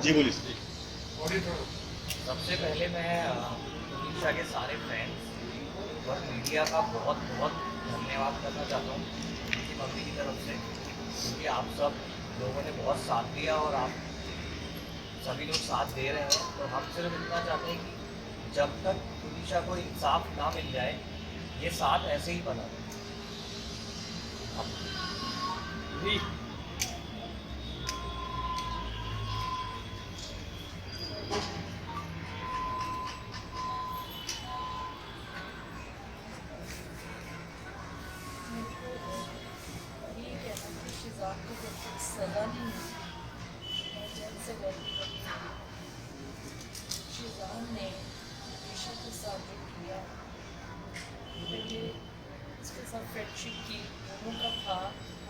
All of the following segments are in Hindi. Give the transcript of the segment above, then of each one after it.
जी बोलिए। सबसे पहले मैं उड़ीसा के सारे फ्रेंड्स और मीडिया का बहुत बहुत धन्यवाद करना चाहता हूँ उनकी मम्मी की तरफ से, क्योंकि आप सब लोगों ने बहुत साथ दिया और आप सभी लोग साथ दे रहे हैं। तो हम सिर्फ इतना चाहते हैं कि जब तक उड़ीसा को इंसाफ ना मिल जाए ये साथ ऐसे ही बना रहे। सजा नहीं जेल से शिजान ने ईशा के साथ जो किया, पहले उसके साथ फ्रेंडशिप की, दोनों का था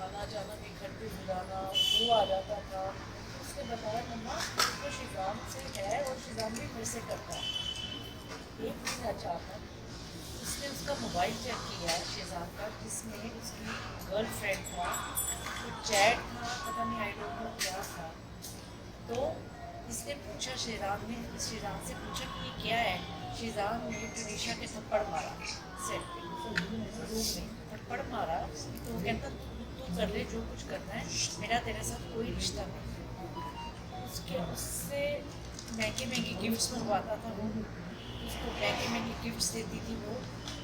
आना जाना भी, घर पे बुलाना, वो आ जाता था। उसने बताया मम्मा तो शिजान से है और शिजान भी मेरे से करता है। एक दिन अचानक उसने उसका मोबाइल चेक किया शिजान का, जिसमें उसकी गर्लफ्रेंड था, तो चैट था, पता नहीं आई डोंट नो क्या था। तो इसने पूछा शिजान से पूछा कि ये क्या है। शिजान ने टनीशा के थप्पड़ मारा, सेट पे रूम में थप्पड़ मारा। तो वो कहता तू कर ले जो कुछ करना है, मेरा तेरे साथ कोई रिश्ता नहीं। उससे महंगी गिफ्ट्स मंगवाता था वो, उसको महंगी गिफ्ट्स देती थी वो,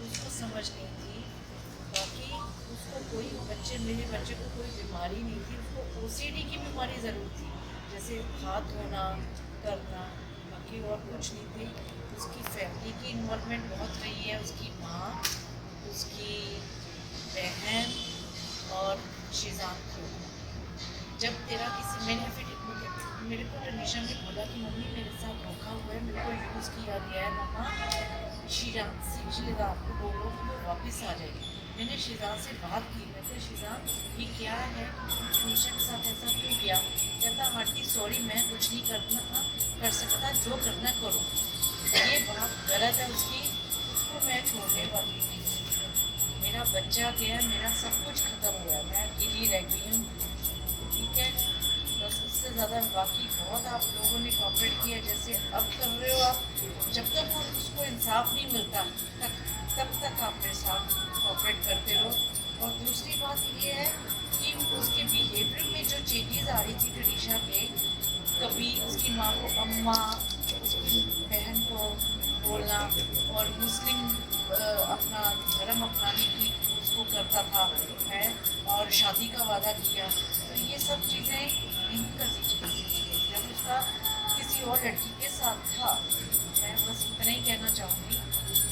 उसको समझ नहीं थी। बाकी उसको कोई मेरे बच्चे को कोई बीमारी नहीं थी, उसको OCD की बीमारी ज़रूर थी, जैसे हाथ धोना करना, बाकी और कुछ नहीं थी। उसकी फैमिली की इन्वॉल्वमेंट बहुत रही है, उसकी माँ, उसकी बहन और शिजान को। जब तेरा किसी मेरे को टनीशा ने बोला कि मम्मी मेरे साथ धोखा हुआ है, मेरे को यूज़ किया गया है मम्मा, शिजान को बोलो कि वो वापस आ जाएगी। मैंने शिजान से बात की, मैं कहा शिजान ये क्या है, टनीशा के साथ ऐसा क्यों किया। कहता आंटी सॉरी मैं कुछ नहीं कर सकता, जो करना करो। ये बात गलत है उसको मैं छोड़ने वाली नहीं। मेरा बच्चा गया, मेरा सब कुछ ख़त्म हुआ है, मैं अकेली रह गई हूँ, ठीक है। बस उससे ज़्यादा बाकी बहुत आप लोगों ने कॉपरेट किया जैसे अब कर रहे हो आप। जब तक उसको इंसाफ नहीं मिलता तब तक आप मेरे साथ कॉपरेट करते रहो। और दूसरी बात ये है कि उसके बिहेवियर में जो चेंजेस आ रही थी टनीशा के, कभी उसकी माँ को अम्मा, उसकी बहन को बोलना, और मुस्लिम अपना धर्म अपनाने की उसको करता था है, और शादी का वादा किया। तो ये सब चीज़ें नहीं करनी चाहिए जब उसका किसी और लड़की के साथ था। मैं बस इतना ही कहना चाहूँगी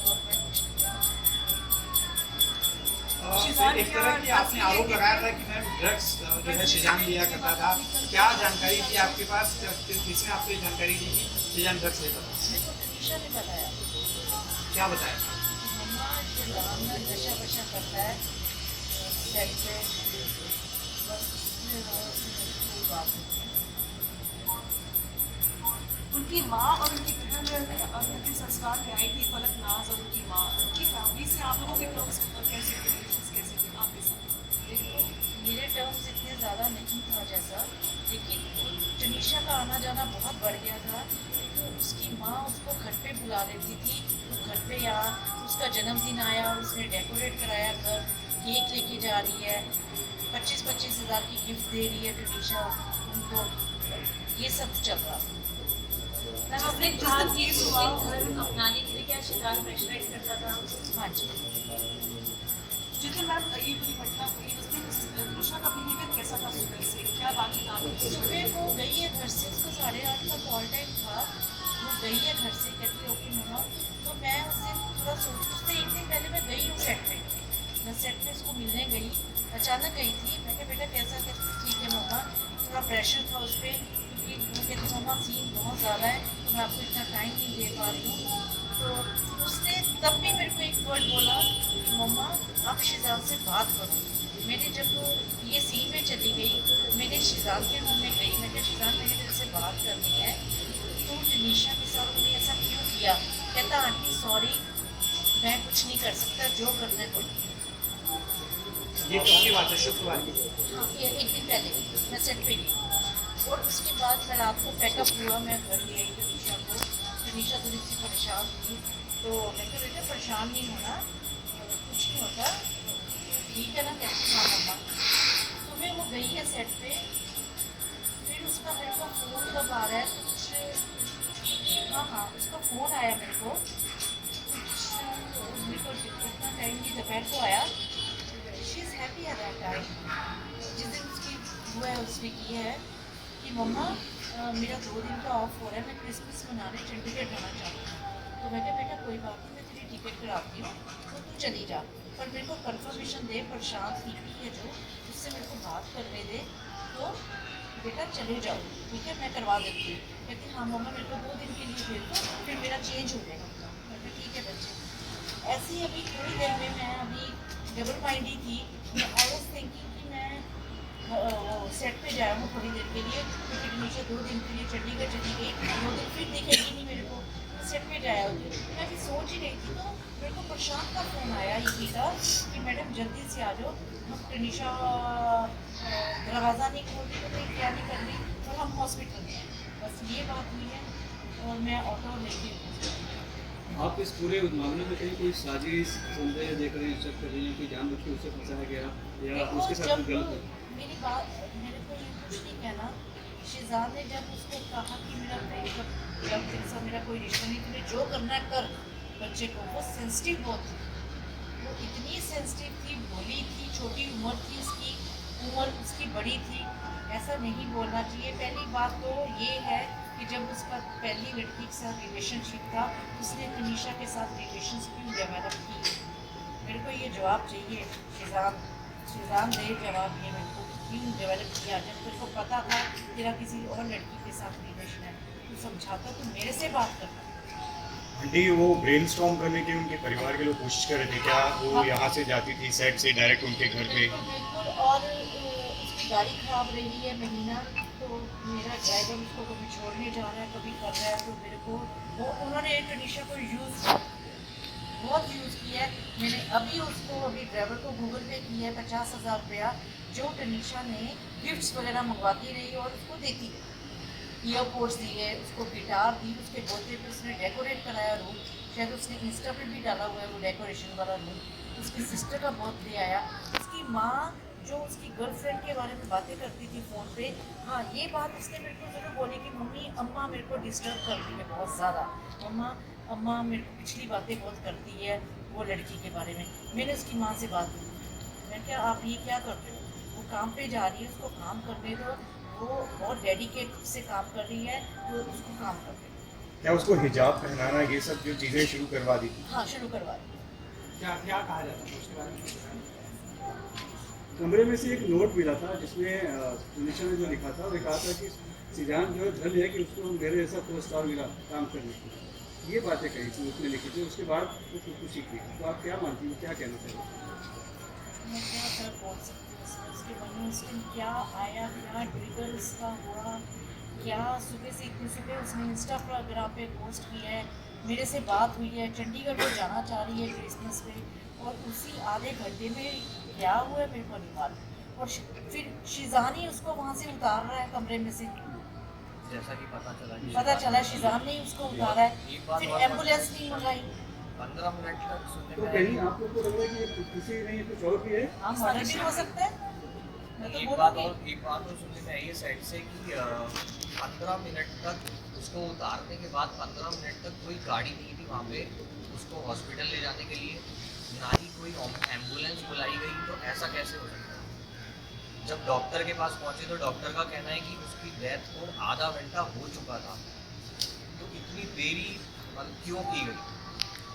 और मैं कुछ नहीं कहना चाहूँगी। एक तरह की आपने आरोप लगाया था कि मैम ड्रग्स जो है शिजान लिया करता था, क्या जानकारी थी आपके पास, किसने आपको जानकारी दी कि शिजान ड्रग्स लेता था? मेरे को टनीशा ने बताया। क्या बताया? मम्मा शिजान नशा वशा करता है सेट पे, बस कोई बात नहीं। उनकी माँ और उनकी बहन अंतिम संस्कार में आई थी, फलक नाज और उनकी माँ, उनकी फैमिली से आप लोगों के टर्म्स कैसे थे आपके साथ? देखो मेरे टर्म्स इतने ज़्यादा नहीं था जैसा, लेकिन टनीशा का आना जाना बहुत बढ़ गया था। तो उसकी माँ उसको घर पे बुला लेती थी, वो घर पे उसका जन्मदिन आया और उसने डेकोरेट कराया घर, केक लेके जा रही है, 25-25 हज़ार की गिफ्ट दे रही है टनीशा उनको, ये सब चल रहा था। अपने केस हुआ अपनाने के लिए क्या शिजान प्रेशराइज करता था? हाँ जी। जिस दिन मैम ये पूरी घटना हुई उस दिन तनुषा का बिहेवियर कैसा था सुबह से, क्या बाकी था? सुबह वो गई है घर से, उसका 8:30 का कॉल टाइम था, वो गई है घर से, कहती है ओके मम्मा। तो मैं उस दिन थोड़ा उससे एक दिन पहले मैं गई हूँ सेट पे, मैं सेट पे उसको मिलने गई, अचानक गई थी। मैं कहा बेटा कैसा, कहती ठीक है मम्मा, थोड़ा प्रेशर था उस पर, क्योंकि वो कहती मम्मा सीन बहुत ज़्यादा है तो मैं आपको इतना टाइम नहीं दे पा रही हूँ। तो उसने तब भी मेरे को एक वर्ड बोला कि मम्मा आप शिजान से बात करो। मैंने जब ये सीन में चली गई, मैंने शिजान के रूम में गई, मैंने शिजान मैंने तेरे से बात करनी है, तो टनीशा के साथ तूने ऐसा क्यों किया। कहता आंटी सॉरी मैं कुछ नहीं कर सकता, जो करना है ये कौन की बात है? शुक्रवार की? हाँ ये एक दिन पहले मैं सेट पे गई। और उसके बाद मैं रात को पैकअप हुआ, मैं घर ले आई तनीषा को। तनीषा थोड़ी सी परेशान थी, तो मैं कहा बेटा परेशान नहीं होना, कुछ नहीं होता, ठीक है ना, कैसे हाँ मम्मा। सुबह वो गई है सेट पे, फिर उसका मेरे को फ़ोन कब आ रहा है कुछ, हाँ उसका फ़ोन आया मेरे को कुछ, मेरे को इतना टाइम नहीं दोपहर को आया। She is happy at that time, जिस दिन उसकी वो है उसने की है कि मम्मा मेरा 2 दिन का ऑफ हो रहा है, मैं क्रिसमस मनाने चंडीगढ़ जाना चाहती हूँ। तो मैं कहा बेटा कोई बात नहीं, मैं तेरी टिकट कराती हूँ, तो तू चली जा, पर मेरे को कंफर्मेशन दे, प्रशांत दीदी है जो, उससे मेरे को बात करने दे, तो बेटा चले जाओ, ठीक है मैं करवा देती हूँ। कहती हाँ मम्मा मेरे को 2 दिन के लिए भेज दो, फिर मेरा चेंज हो जाएगा। मैं कहा ठीक है बच्चे। ऐसे ही अभी थोड़ी देर में मैं अभी डबल माइंडी थी, मैं आई वाज थिंकिंग कि मैं वो सेट पे जाया हूँ थोड़ी देर के लिए, क्योंकि तनीषा 2 दिन के लिए चंडीगढ़ चली गई, 2 दिन फिर दिखेगी नहीं मेरे को, सेट पे जाया होगी। मैं अभी सोच ही रही थी, तो मेरे को प्रशांत का फ़ोन आया ये था कि मैडम जल्दी से आ जाओ, हम तनीषा दरवाज़ा नहीं खोल रही, तो नहीं क्या नहीं कर रही, और हम हॉस्पिटल में हैं। बस ये बात हुई है, और मैं ऑटो लेके आप इस पूरे मामले में कहीं कोई साजिश संदेह देख रहे हैं, शक कर रही हैं कि जानबूझ के उसे फंसाया गया या देखो, उसके साथ जब कुछ गलत है? मेरी बात, मेरे को ये कुछ नहीं कहना, शिजान ने जब उसको कहा कि मेरा ब्रेकअप, जब तेरे साथ मेरा कोई रिश्ता नहीं, तुम्हें जो करना है कर, बच्चे को, वो सेंसिटिव बहुत थी, वो इतनी सेंसिटिव थी, भोली थी, छोटी उम्र थी उसकी, उम्र उसकी बड़ी थी, ऐसा नहीं बोलना चाहिए। पहली बात तो ये है कि जब उसका पहली लड़की के साथ रिलेशनशिप था, उसने तनीषा के साथ रिलेशंस क्यों डेवलप की? मेरे को ये जवाब चाहिए, शिजान दे जवाब ये मेरे को, क्यों डेवलप किया जब तेरे को पता था तेरा किसी और लड़की के साथ रिलेशन है, तू समझाता, तू मेरे से बात करता। आंटी वो ब्रेनस्टॉर्म करने की उनके परिवार के लोग कोशिश कर रहे थे क्या? वो यहाँ से जाती थी सेट से डायरेक्ट उनके घर पे? बिल्कुल, और उसकी गाड़ी खराब रही है महीना, तो मेरा ड्राइवर उसको कभी छोड़ने जा रहा है, कभी कर रहा है, तो मेरे को वो उन्होंने तनीषा को बहुत यूज़ किया है। मैंने अभी उसको, अभी ड्राइवर को गूगल पे किया है 50,000 रुपया, जो तनीषा ने गिफ्ट्स वगैरह मंगवाती रही और उसको देती रही। ईयरपोर्ट्स दिए, उसको गिटार दी, उसके बर्थडे पे उसने डेकोरेट कराया रूम, शायद उसने इंस्टा पे भी डाला हुआ है वो डेकोरेशन वाला रूम। उसकी सिस्टर का बर्थडे आया, उसकी माँ जो उसकी गर्लफ्रेंड के बारे में बातें करती थी फ़ोन पे, हाँ ये बात उसने मेरे को ज़रूर बोली कि मम्मी अम्मा मेरे को डिस्टर्ब करती है बहुत ज़्यादा, अम्मा मेरे को पिछली बातें बहुत करती है वो लड़की के बारे में। मैंने उसकी माँ से बात की, मैंने कहा आप ये क्या कर रहे हो, वो काम पे जा रही है, उसको काम करने दो, वो बहुत डेडिकेट से काम कर रही है, तो उसको काम कर रही है। क्या उसको हिजाब पहनाना ये सब जो चीज़ें शुरू करवा दी थी? हाँ शुरू करवा दी। क्या क्या कहा जाता है उसके बारे में? कमरे में से एक नोट मिला था जिसमें तनीषा ने जो लिखा था वो कहा था कि शिजान जो है धन है कि उसको मेरे जैसा पोस्ट स्टार मिला काम करने की, ये बातें कही थी उसने लिखी थी। उसके बाद वो खुदकुशी की, तो आप क्या मानती हो, क्या कहना चाहिए? मैं क्या सर बोल सकती हूँ इसमें, उसके मन में उस दिन क्या आया, क्या ट्रिगर उसका हुआ, क्या सुबह से इतनी सुबह उसने इंस्टाग्राम पे पोस्ट किया है, मेरे से बात हुई है, चंडीगढ़ वो जाना चाह रही है क्रिसमस पे, और उसी आधे घंटे में क्या हुआ है मेरे को नहीं मालूम। और फिर शिजान ही उसको वहाँ से उतार रहा है कमरे में से, जैसा कि पता चला शिजान ने ही उसको उतारा है, फिर एम्बुलेंस नहीं मंगाई। 15 मिनट तक सुनने तो में कहीं आई। आप लोग को लग रहा है कि ये किसी नहीं कुछ और भी है? हाँ मर्डर भी हो सकता है, मैं तो एक बोलूँगी। बात और सुनने में आई है साइड से कि 15 मिनट तक उसको उतारने के बाद 15 मिनट तक कोई गाड़ी नहीं थी वहाँ पे उसको हॉस्पिटल ले जाने के लिए, ना ही कोई एम्बुलेंस बुलाई गई, तो ऐसा कैसे हो सकता है? जब डॉक्टर के पास पहुँचे तो डॉक्टर का कहना है कि उसकी डेथ को आधा घंटा हो चुका था, तो इतनी देरी क्यों की गई?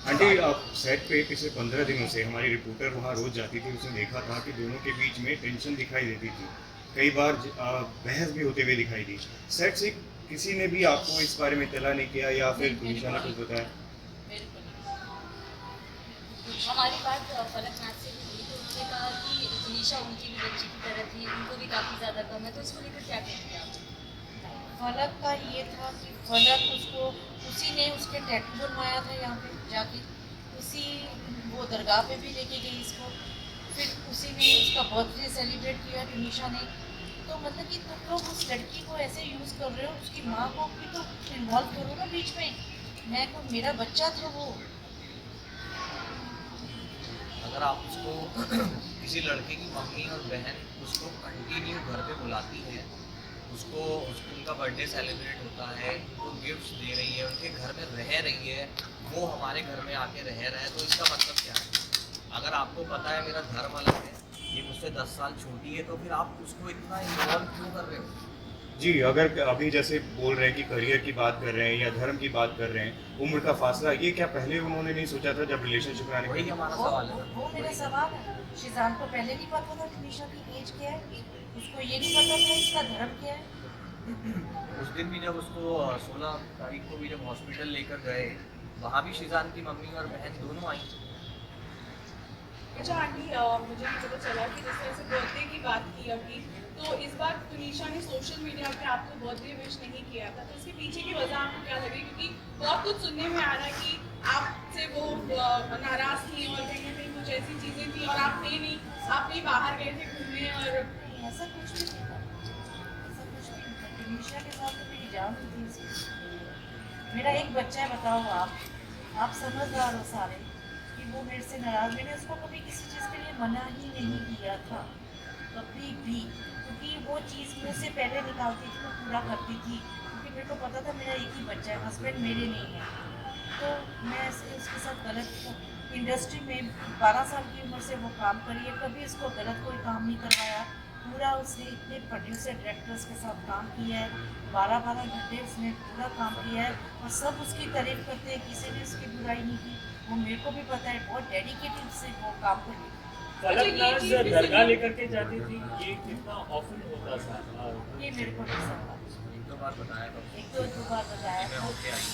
आंटी आप सेट पे पिछले 15 दिनों से हमारी रिपोर्टर वहाँ रोज जाती थी, उसने देखा था कि दोनों के बीच में टेंशन दिखाई देती थी, कई बार बहस भी होते हुए दिखाई दी। सेट से किसी ने भी आपको इस बारे में इत्तला नहीं किया या फिर तनीषा ने कुछ बताया? बिल्कुल हमारी बात फलक नाथ से भी हुई, तो उन्होंने कहा कि तनीषा उनकी भी बच्ची की तरह थी, उनको भी काफ़ी ज़्यादा कम है, तो इसको लेकर क्या कहेंगे आप? फलक का ये था कि फलक उसको, उसी ने उसके टैटू बनवाया था यहाँ पे जाके, उसी वो दरगाह पे भी लेके गई इसको, फिर उसी ने उसका बर्थडे सेलिब्रेट किया तनीषा ने, तो मतलब कि तुम लोग उस लड़की को ऐसे यूज कर रहे हो, उसकी माँ को भी तो इन्वॉल्व करो ना बीच में। मेरा बच्चा था वो। अगर आप उसको किसी लड़के की मम्मी और बहन उसको कंटिन्यू घर पे बुलाती है, उनका बर्थडे सेलिब्रेट होता है, उनको गिफ्ट्स दे रही है, उनके घर में रह रही है, वो हमारे घर में आके रह रहा है, तो इसका मतलब क्या है? अगर आपको पता है मेरा धर्म अलग है, ये मुझसे 10 साल छोटी है, तो फिर आप उसको इतना इन्वॉल्व क्यों कर रहे हो? जी, अगर अभी जैसे बोल रहे हैं कि करियर की बात कर रहे हैं या धर्म की बात कर रहे हैं, उम्र का फासला, ये क्या पहले उन्होंने नहीं सोचा था जब रिलेशनशिप में आने वही का? हमारा सवाल है। वो मेरा सवाल है। शिजान को पहले नहीं पता था टनीशा की एज क्या है, उसको ये नहीं पता था इसका धर्म क्या है। उस दिन भी जब उसको 16 तारीख को भी जब हॉस्पिटल लेकर गए, वहाँ भी शिजान की मम्मी और बहन दोनों आई। अच्छा आंटी, मुझे भी पता चला कि जिस तरह से बर्थडे की बात की अभी, तो इस बार तुनिशा ने सोशल मीडिया पे आपको बर्थडे विश नहीं किया था, तो इसके पीछे की वजह आपको क्या लगी? क्योंकि बहुत कुछ सुनने में आ रहा है कि आपसे वो नाराज थी और कहीं ना कहीं कुछ ऐसी चीज़ें थी और आप थे नहीं, आप कहीं बाहर गए थे घूमने और ऐसा कुछ भी नहीं था, ऐसा कुछ भी नहीं था। टनीशा के साथ तो मेरी जान थी इसकी। मेरा एक बच्चा है, बताओ आप समझदार हो सारे कि वो मेरे से नाराज। मैंने उसको कभी किसी चीज़ के लिए मना ही नहीं किया था कभी भी, क्योंकि वो चीज़ मुझे से पहले निकालती थी, मैं पूरा करती थी, क्योंकि मेरे को पता था मेरा एक ही बच्चा है, हस्बैंड मेरे नहीं है। तो मैं ऐसे उसके साथ गलत इंडस्ट्री में 12 साल की उम्र से वो काम करी है, कभी इसको गलत कोई काम नहीं करवाया। पूरा उसने इतने प्रोड्यूसर डायरेक्टर्स के साथ काम किया है, 12-12 घंटे उसने पूरा काम किया है और सब उसकी तारीफ करते हैं, किसी ने उसकी बुराई नहीं की। वो मेरे को भी पता है, बहुत डेडिकेटेड से वो काम करी। फलकनाज दरगाह लेकर के जाती थी, ये कितना ऑफन होता था? ये मेरे को नहीं समझ, 1-2 बार बताया था एक दो बार बताया मैं था। होके आई।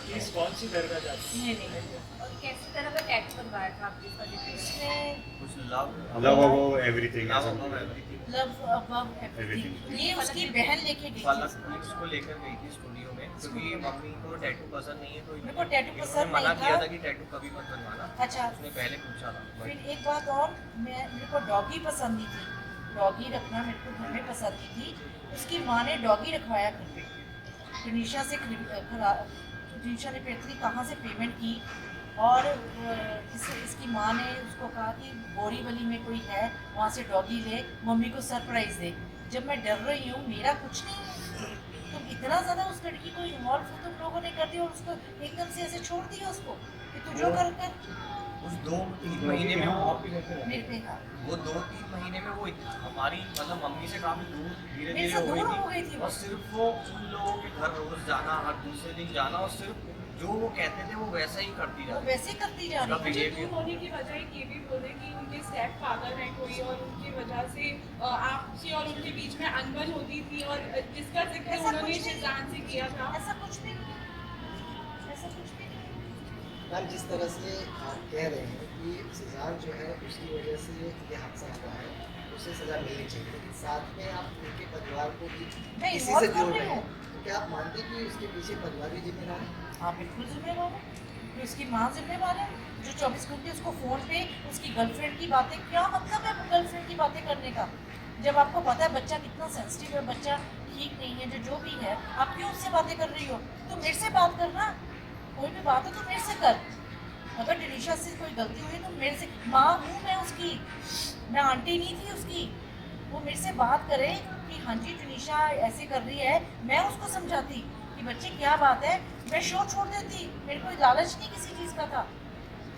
किस कौन सी दरगाह जाती थी? नहीं, और कैसी तरह का टैग बनवाया था आपके इसका डिटेल? इसमें कुछ love love above everything, love above everything. Love above everything, ये उसकी बहन लेके गई फलक थी। पुलिस को लेकर गई थी स्टूडियो में, क्योंकि मम्मी को टैटू पसंद नहीं है, तो मेरे को टैटू इन्होंने पसंद मना नहीं किया था। था कि टैटू कभी मत बनवाना। अच्छा, उसने पहले पूछा था फिर एक बात और, मेरे को डॉगी पसंद नहीं थी, डॉगी रखना मेरे को घर में पसंद नहीं थी। उसकी माँ ने डॉगी रखवाया घर पे, टनीशा से टनीशा ने पता कहाँ से पेमेंट की और इसकी माँ ने उसको कहा कि बोरीवली में कोई है, वहाँ से डॉगी ले, मम्मी को सरप्राइज़ दे। जब मैं डर रही हूँ, मेरा कुछ नहीं है, तुम इतना ज़्यादा उस लड़की को इन्वॉल्व हो, तुम लोगों ने कर दिया और उसको एकदम से ऐसे छोड़ दिया उसको कि तू जो कर उस 2-3 महीने में वो मेरे पे था। वो 2-3 महीने में वो हमारी मतलब मम्मी से काफी दूर धीरे मेरे धीरे से दूर हो हो गई गई थी थी, वो। और सिर्फ वो उन लोगों के घर रोज जाना, हर दूसरे दिन जाना, और सिर्फ जो वो कहते थे वो वैसा ही करती वो जाती। वैसे ही करती जा उसका रही मुझे behavior- दूर होने की वजह ये भी बोले कि उनके स्टेप फादर हैं कोई और उनकी वजह से आपकी और उनके बीच में अनबन होती थी और जिसका जिक्र ऐसा उन्होंने कुछ नहीं। शिजान से किया था। ऐसा कुछ भी नहीं, ऐसा कुछ भी नहीं। मैम, जिस तरह से आप कह रहे हैं कि शिजान जो है उसकी वजह से ये हादसा हुआ है, उसे सजा मिलनी चाहिए, लेकिन साथ में आप उनके परिवार को भी मैं इसी involve से कर जोड़ रही रहे हैं, हूँ। तो क्या आप मानते हैं कि उसके पीछे परिवार भी जिम्मेदार है? हाँ, बिल्कुल जिम्मेवार है, कि उसकी माँ जिम्मेवार है, जो 24 घंटे उसको फ़ोन पे उसकी गर्लफ्रेंड की बातें, क्या मतलब है गर्लफ्रेंड की बातें करने का? जब आपको पता है बच्चा कितना सेंसिटिव है, बच्चा ठीक नहीं है, जो भी है, आप क्यों उससे बातें कर रही हो? तो मेरे से बात करना, कोई भी बात हो तो मेरे से कर। अगर टनीशा से कोई गलती हुई तो मेरे से, माँ हूँ मैं उसकी, मैं आंटी नहीं थी उसकी। वो मेरे से बात करे कि हाँ जी टनीशा ऐसे कर रही है, मैं उसको समझाती कि बच्चे क्या बात है, मैं शो छोड़ देती, मेरे को लालच नहीं किसी चीज़ का था।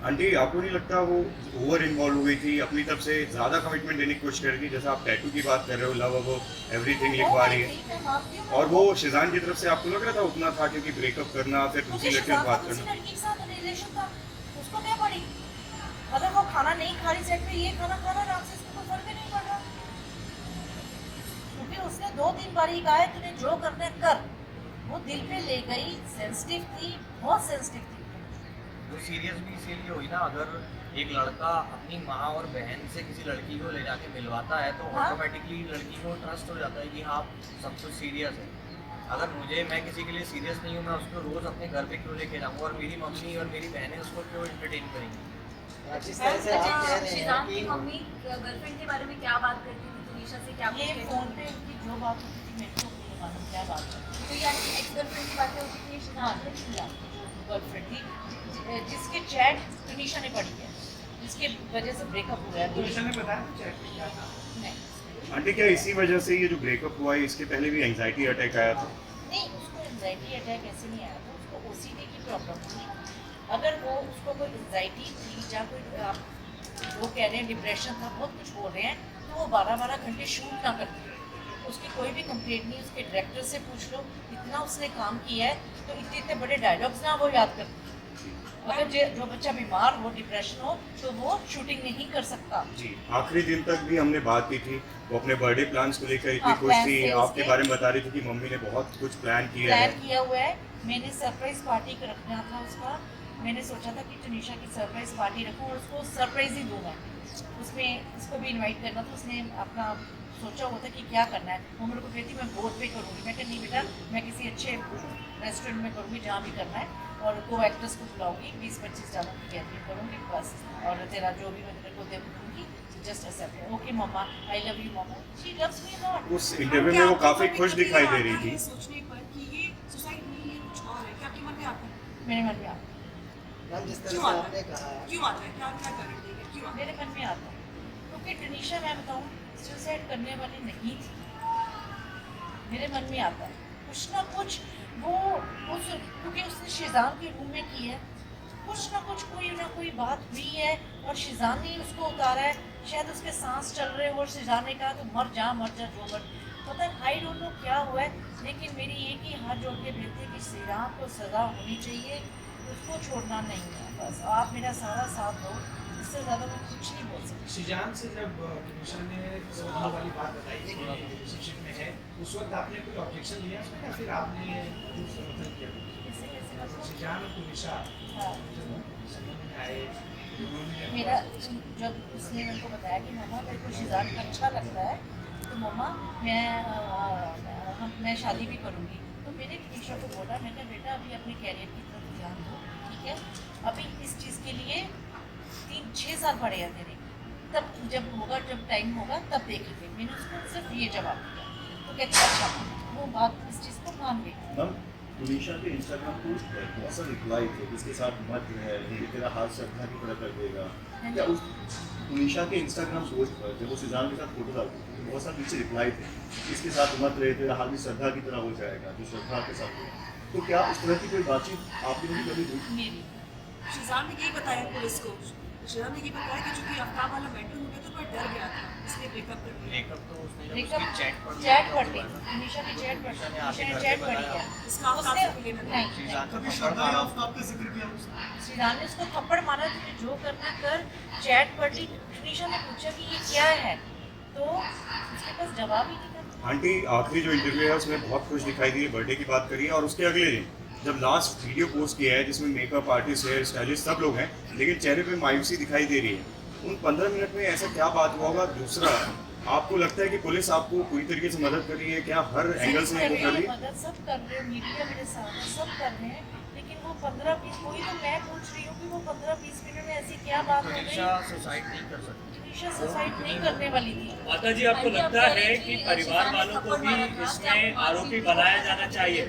आंटी, आपको नहीं लगता वो ओवर इन्वॉल्व हो गई थी, अपनी तरफ से ज़्यादा कमिटमेंट देने की कोशिश कर रही थी? जैसा आप टैटू की बात कर रहे हो, लव अबव एवरीथिंग लिखवा रही है, मैं मानती हूँ, और वो शिजान की तरफ से आपको लग रहा था उतना था? क्योंकि ब्रेकअप करना, फिर दूसरी मुझे लड़की से शिजान का बात दूसरी करना। लड़की के साथ रिलेशन था, उसको क्या पड़ी? अगर वो खाना नहीं खा रही सेट पे, ये खाना खाना आराम से, इसको कोई फर्क ही नहीं पड़ रहा, क्योंकि उसने 2-3 बार ही कहा है तूने जो करना है कर। वो दिल पे ले गई, सेंसिटिव थी, बहुत सेंसिटिव थी। वो सीरियस भी इसीलिए हुई ना, अगर एक लड़का अपनी माँ और बहन से किसी लड़की को ले जाके मिलवाता है तो हाँ। ऑटोमेटिकली लड़की को ट्रस्ट हो जाता है कि हाँ सब कुछ सीरियस है। अगर मैं किसी के लिए सीरियस नहीं हूँ, मैं उसको रोज़ अपने घर पे क्यों लेके जाऊँगा, और मेरी मम्मी और मेरी बहनें उसको क्यों एंटरटेन करेंगी? जिस तरह से आप कह अच्छा, रहे हैं शिजान की कि मम्मी गर्लफ्रेंड के बारे में क्या बात करती थी? तनीषा से क्या ये कुछ फ़ोन पे उनकी जो बात होती थी मेरे को नहीं मालूम क्या बात है। तो यानी कि एक्स गर्लफ्रेंड की बातें होती थी हाँ शिजान से? गर्लफ्रेंड थी जिसके चैट तनीषा ने पढ़ी है, जिसके वजह से ब्रेकअप हुआ है। तो तुनिशा ने बताया था चैट में क्या था? नहीं आंटी क्या इसी वजह से ये जो ब्रेकअप हुआ है इसके पहले भी एंजाइटी अटैक आया था? नहीं, उसको एंजाइटी अटैक ऐसे नहीं आया था, उसको ओसीडी की प्रॉब्लम थी। अगर वो उसको कोई एंजाइटी थी या कोई आप वो कह रहे हैं डिप्रेशन था, बहुत कुछ बोल रहे हैं, तो वो 12-12 घंटे शूट ना करती। उसकी कोई भी कंप्लेंट नहीं, उसके डायरेक्टर से पूछ लो, इतना उसने काम किया है तो इतने इतने बड़े डायलॉग्स ना वो याद करती। अगर जो बच्चा बीमार हो, डिप्रेशन हो, तो वो शूटिंग नहीं कर सकता। जी, आखिरी दिन तक भी हमने बात की थी, वो अपने बर्थडे प्लान्स को लेकर इतनी हाँ, खुश plans थी, थे आपके उसके। बारे में बता रही थी कि मम्मी ने बहुत कुछ प्लान किया है। प्लान किया हुआ है, मैंने सरप्राइज पार्टी रखना था उसका। मैंने सोचा था कि तनीषा की सरप्राइज पार्टी रखूं और उसको सरप्राइज ही दूँ मैं। उसमें उसको भी इनवाइट करना था, उसने अपना सोचा हुआ था कि क्या करना है। वो मेरे को कहती मैं बोर्ड पे करूँगी। मैं कहा नहीं बेटा, मैं किसी अच्छे रेस्टोरेंट में करूँगी जहाँ भी करना है, और को एक्ट्रेस को बुलाऊंगी, 20-25 डालों की गैदरिंग करूँगी बस, और तेरा जो भी मैं तेरे को दे दूँगी, just accept. Okay mama, I love you mama, she loves me not. उस इंटरव्यू में वो काफी खुश दिखाई दे रही थी। सोचने पर कि ये सुसाइड नहीं है, कुछ और है, क्या आपके मन में आता है? मेरे मन में आता मैम जिस तरह क्यों से आता आपने है? कहा क्यों आता है? क्या क्या कारण देंगे? क्यों आता है? मेरे मन में आता है क्योंकि तनीषा, मैं बताऊँ, सुसाइड करने वाली नहीं थी। मेरे मन में आता है कुछ ना कुछ, वो उस क्योंकि उसने शिजान के रूम में की है, कुछ ना कुछ कोई ना कोई बात हुई है और शिजान ने उसको उतारा है। शायद उसके सांस चल रहे हो और शिजान ने कहा तो मर जा जो मर, पता है आई डोंट नो क्या हुआ है। लेकिन मेरी एक ही हाथ जोड़ के बेनती है कि शिजान को सज़ा होनी चाहिए, उसको छोड़ना नहीं है। बस आप मेरा सारा साथ दो, इससे ज़्यादा मैं कुछ नहीं बोल सकती। शिजान से जब तुनिशा ने सवाल वाली बात बताई थी कि रिलेशनशिप में है, उस वक्त आपने कोई ऑब्जेक्शन लिया उसमें या फिर आपने कुछ समर्थन किया? कैसे कैसे मतलब? शिजान और तुनिशा हाँ, जब संबंध में आए, उन्होंने मेरा जब उसने मेरे को बताया कि मम्मा मेरे को शिजान अच्छा लगता है, तो मम्मा मैं शादी भी करूँगी, तो मैंने तनीषा को बोला, मैंने बेटा अभी अपने कैरियर की तरफ ध्यान दो, ठीक है? अभी इस चीज़ के लिए 3-6 साल पड़े हैं तेरे, तब जब होगा, जब टाइम होगा तब देखेंगे। मैंने उसको सिर्फ ये जवाब दिया, तो कहते अच्छा, वो बात इस चीज़ को मान गई। मैम तुनिशा के इंस्टाग्राम पोस्ट पर बहुत सा रिप्लाई थे जिसके साथ मत जो है ये तेरा हाथ श्रद्धा की तरह कर देगा। क्या उस तुनिशा के इंस्टाग्राम पोस्ट पर जब वो सुजान के साथ फोटो डालती थी बहुत सारे नीचे रिप्लाई थे, इसके साथ मत रहे, तेरा हाथ भी श्रद्धा की तरह हो जाएगा, जो श्रद्धा के साथ हो। तो क्या उस तरह की कोई बातचीत आप लोगों की कभी हुई? मेरी शिजान ने यही बताया पुलिस को। शिजान ने ये बताया कि चूंकि आफ्ताब वाला मैटर हो गया तो मैं डर गया था, इसलिए ब्रेकअप कर दिया। ब्रेकअप तो उसने जब ब्रेकअप उसकी चैट पढ़ चैट पढ़ ली, तनीषा की चैट पढ़ ली, तनीषा ने आके तनीषा ने घर पे चैट पढ़ी बताया। है। इसका आफ्ताब उसने से मिले नहीं, शिजान को कभी थप्पड़ श्रद्धा मारा। या आफ्ताब का जिक्र किया उसने? शिजान ने उसको थप्पड़ मारा, तुझे जो करना कर, चैट पढ़ ली। तनीषा ने पूछा कि ये क्या है, तो उसके पास जवाब ही नहीं था। आंटी आखिरी जो इंटरव्यू है उसमें बहुत खुश दिखाई दी, बर्थडे की बात करी है, और उसके अगले दिन जब लास्ट वीडियो पोस्ट किया है जिसमें मेकअप आर्टिस्ट, हेयर स्टाइलिस्ट सब लोग हैं, लेकिन चेहरे पे मायूसी दिखाई दे रही है। उन 15 मिनट में ऐसा क्या बात हुआ होगा? दूसरा, आपको लगता है कि पुलिस आपको पूरी तरीके से मदद कर रही है? क्या हर एंगल से वो कर रही है? मदद सब कर रहे हैं, मीडिया मेरे साथ है, सब कर रहे हैं, लेकिन वो 15-20, कोई तो मैं पूछ रही हूँ कि वो 15-20 मिनट में ऐसी क्या बात हो गई? तनीषा सुसाइड नहीं कर सकती। तनीषा सुसाइड नहीं करने वाली थी। माता जी, आपको लगता है कि परिवार वालों को भी इसमें आरोपी बनाया जाना चाहिए?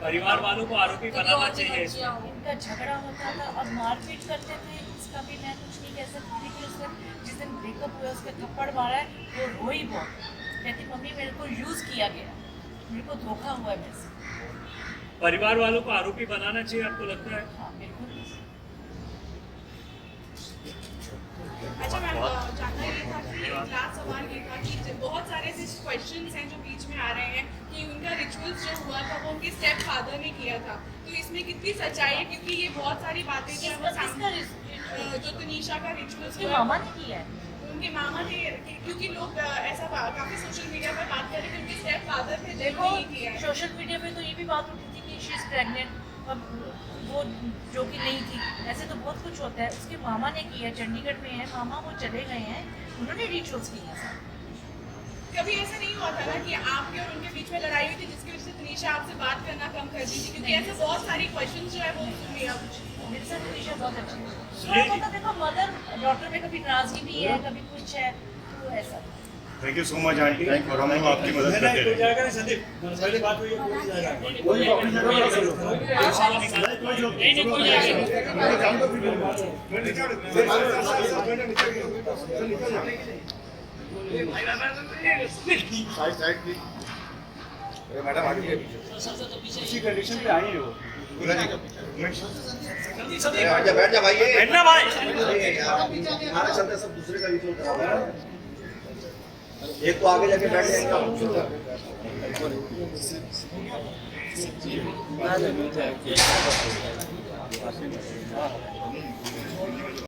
परिवार वालों को आरोपी बनाना चाहिए इसमें? इनका झगड़ा होता था, अब मारपीट करते थे, इसका भी मैं कुछ नहीं कह सकती थी कि उसने जिस दिन ब्रेकअप हुआ उसके थप्पड़ मारा है, वो रोई बहुत, कहती मम्मी मेरे को यूज़ किया गया, मेरे को धोखा हुआ है मेरे से। परिवार वालों को आरोपी बनाना चाहिए, आपको लगता है? हाँ बिल्कुल। अच्छा मैम, जानना ये था कि लास्ट सवाल ये था कि बहुत सारे ऐसे क्वेश्चंस हैं जो बीच में आ रहे हैं कि उनका रिचुअल्स जो हुआ था वो उनके स्टेप फादर ने किया था, तो इसमें कितनी सच्चाई है? क्योंकि ये बहुत सारी बातें जो है वो सामने, जो तनीषा का रिचुअल्स उसके मामा ने किया है। उनके मामा ने, क्योंकि लोग ऐसा काफी सोशल मीडिया पर बात कर रहे थे उनके स्टेप फादर ने देखो नहीं किया है। सोशल मीडिया पे तो ये भी बात उठी थी कि शी इज प्रेग्नेंट, अब वो जो कि नहीं थी, ऐसे तो बहुत कुछ होता है। उसके मामा ने किया, चंडीगढ़ में है मामा, वो चले गए हैं, उन्होंने रिचुअल्स किए हैं। कभी ऐसा नहीं हुआ था ना कि आपके और उनके बीच में लड़ाई हुई थी जिसकी वजह से तनीषा आपसे बात करना कम कर दी थी? क्योंकि ऐसे बहुत सारी क्वेश्चन जो है वो लिया मेरे साथ तनीषा बहुत अच्छी है। थोड़ा बहुत देखो मदर डॉटर में कभी नाराजगी भी है, कभी कुछ है, तो ऐसा। Thank you so much aunty, और हम लोग आपकी मदद करते रहेंगे। मैडम आगे उसी कंडीशन पे आई है वो। बैठ जा भाई, बैठना भाई। हमारा चलते सब दूसरे का रिचुअल करा रहा है। एक तो आगे जाके बैठ जाएगा।